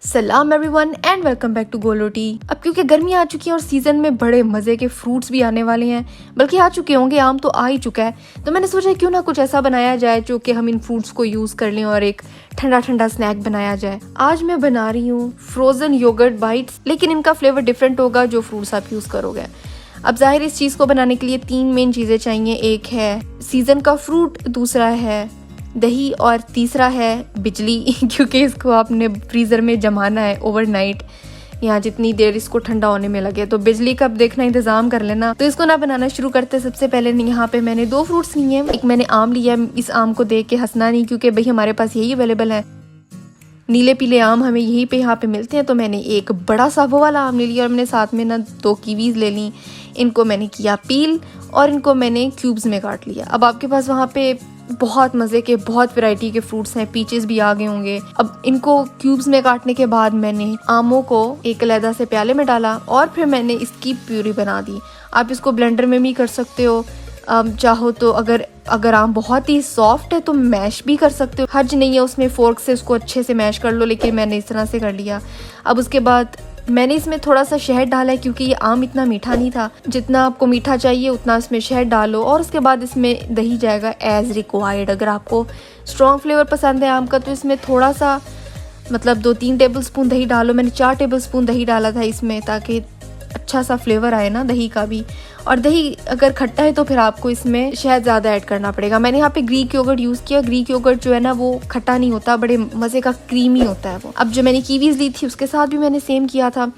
सलाम everyone and welcome back to गोलोटी। अब क्योंकि गर्मी आ चुकी है और सीजन में बड़े मजे के फ्रूट्स भी आने वाले हैं, बल्कि आ चुके होंगे, आम तो आ ही चुका है। तो मैंने सोचा क्यों ना कुछ ऐसा बनाया जाए जो कि हम इन फ्रूट्स को यूज कर लें और एक ठंडा ठंडा स्नैक बनाया जाए। आज मैं बना रही हूँ फ्रोजन योगर्ट बाइट्स, लेकिन इनका फ्लेवर डिफरेंट होगा जो फ्रूट्स आप यूज करोगे। अब जाहिर इस चीज को बनाने के लिए 3 मेन चीजें चाहिए। एक है सीजन का फ्रूट, दूसरा है दही और तीसरा है बिजली क्योंकि इसको आपने फ्रीज़र में जमाना है ओवरनाइट, या जितनी देर इसको ठंडा होने में लगे। तो बिजली का देखना इंतजाम कर लेना। तो इसको ना बनाना शुरू करते सबसे पहले यहाँ पे मैंने 2 फ्रूट्स लिए हैं। एक मैंने आम लिया है। इस आम को देख के हंसना नहीं, क्योंकि भाई हमारे पास यही अवेलेबल है, नीले पीले आम हमें यहीं पे यहाँ पे मिलते हैं। तो मैंने एक बड़ा सा वो वाला आम ले लिया और मैंने साथ में ना 2 कीवीज ले ली। इनको मैंने किया पील और इनको मैंने क्यूब्स में काट लिया। अब आपके पास वहाँ पे बहुत मज़े के बहुत वैरायटी के फ्रूट्स हैं, पीचेस भी आ गए होंगे। अब इनको क्यूब्स में काटने के बाद मैंने आमों को एक अलहदा से प्याले में डाला और फिर मैंने इसकी प्यूरी बना दी। आप इसको ब्लेंडर में भी कर सकते हो, चाहो तो अगर आम बहुत ही सॉफ्ट है तो मैश भी कर सकते हो, हर्ज नहीं है उसमें। फोर्क से उसको अच्छे से मैश कर लो, लेकिन मैंने इस तरह से कर लिया। अब उसके बाद मैंने इसमें थोड़ा सा शहद डाला है, क्योंकि ये आम इतना मीठा नहीं था। जितना आपको मीठा चाहिए उतना इसमें शहद डालो और उसके बाद इसमें दही जाएगा एज रिक्वायर्ड। अगर आपको स्ट्रॉन्ग फ्लेवर पसंद है आम का तो इसमें थोड़ा सा, मतलब 2-3 टेबलस्पून दही डालो। मैंने 4 टेबलस्पून दही डाला था इसमें, ताकि अच्छा सा फ्लेवर आए ना दही का भी। और दही अगर खट्टा है तो फिर आपको इसमें शहद ज़्यादा ऐड करना पड़ेगा। मैंने यहाँ पे ग्रीक योगर्ट यूज़ किया। ग्रीक योगर्ट जो है ना वो खट्टा नहीं होता, बड़े मज़े का क्रीमी होता है वो। अब जो मैंने कीवीज ली थी उसके साथ भी मैंने सेम किया था।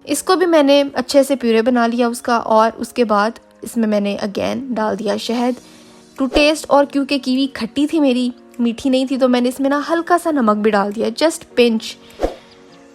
इसको भी मैंने अच्छे से प्यूरे बना लिया उसका, और उसके बाद इसमें मैंने अगेन डाल दिया शहद टू टेस्ट। और क्योंकि कीवी खट्टी थी मेरी, मीठी नहीं थी, तो मैंने इसमें ना हल्का सा नमक भी डाल दिया, जस्ट पिंच।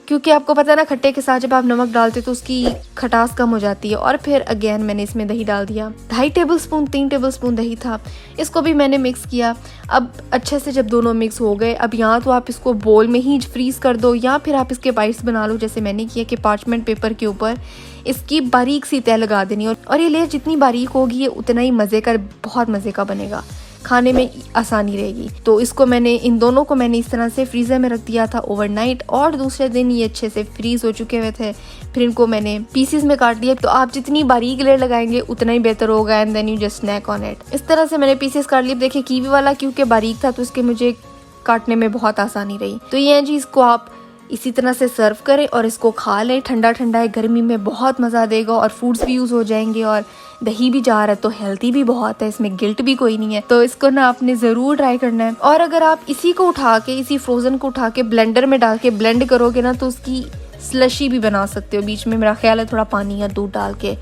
क्योंकि आपको पता है ना खट्टे के साथ जब आप नमक डालते तो उसकी खटास कम हो जाती है। और फिर अगेन मैंने इसमें दही डाल दिया, 2.5 टेबलस्पून 3 टेबलस्पून दही था। इसको भी मैंने मिक्स किया। अब अच्छे से जब दोनों मिक्स हो गए, अब यहाँ तो आप इसको बोल में ही फ्रीज कर दो, या फिर आप इसके बाइट्स बना लो जैसे मैंने किया कि पार्चमेंट पेपर के ऊपर इसकी बारीक सी तह लगा देनी। और ये लेयर जितनी बारीक होगी ये उतना ही मज़े का, बहुत मज़े का बनेगा, खाने में आसानी रहेगी। तो इसको मैंने, इन दोनों को मैंने इस तरह से फ्रीज़र में रख दिया था ओवरनाइट, और दूसरे दिन ये अच्छे से फ्रीज़ हो चुके हुए थे। फिर इनको मैंने पीसेस में काट दिया। तो आप जितनी बारीक लेयर लगाएंगे उतना ही बेहतर होगा, and then you just snack on it. इस तरह से मैंने पीसेस काट लिए। देखिए कीवी वाला क्योंकि बारीक था तो इसके मुझे काटने में बहुत आसानी रही। तो ये है जी, इसको आप इसी तरह से सर्व करें और इसको खा लें। ठंडा ठंडा है, गर्मी में बहुत मज़ा देगा और फ्रूट्स भी यूज़ हो जाएंगे और दही भी जा रहा है तो हेल्दी भी बहुत है, इसमें गिल्ट भी कोई नहीं है। तो इसको ना आपने ज़रूर ट्राई करना है। और अगर आप इसी को उठा के, इसी फ्रोज़न को उठा के ब्लेंडर में डाल के ब्लेंड करोगे ना तो उसकी स्लशी भी बना सकते हो। बीच में मेरा ख्याल है थोड़ा पानी या दूध डाल के,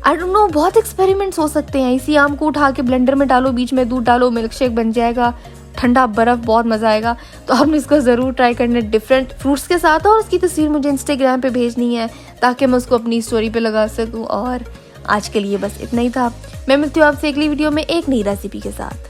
आई डोंट नो, बहुत एक्सपेरिमेंट्स हो सकते हैं। इसी आम को उठा के ब्लेंडर में डालो, बीच में दूध डालो, मिल्क शेक बन जाएगा, ठंडा बर्फ़, बहुत मज़ा आएगा। तो आपने इसको ज़रूर ट्राई करना है डिफरेंट फ्रूट्स के साथ। और उसकी तस्वीर मुझे इंस्टाग्राम पे भेजनी है ताकि मैं उसको अपनी स्टोरी पे लगा सकूं। और आज के लिए बस इतना ही था। मैं मिलती हूँ आपसे अगली वीडियो में एक नई रेसिपी के साथ।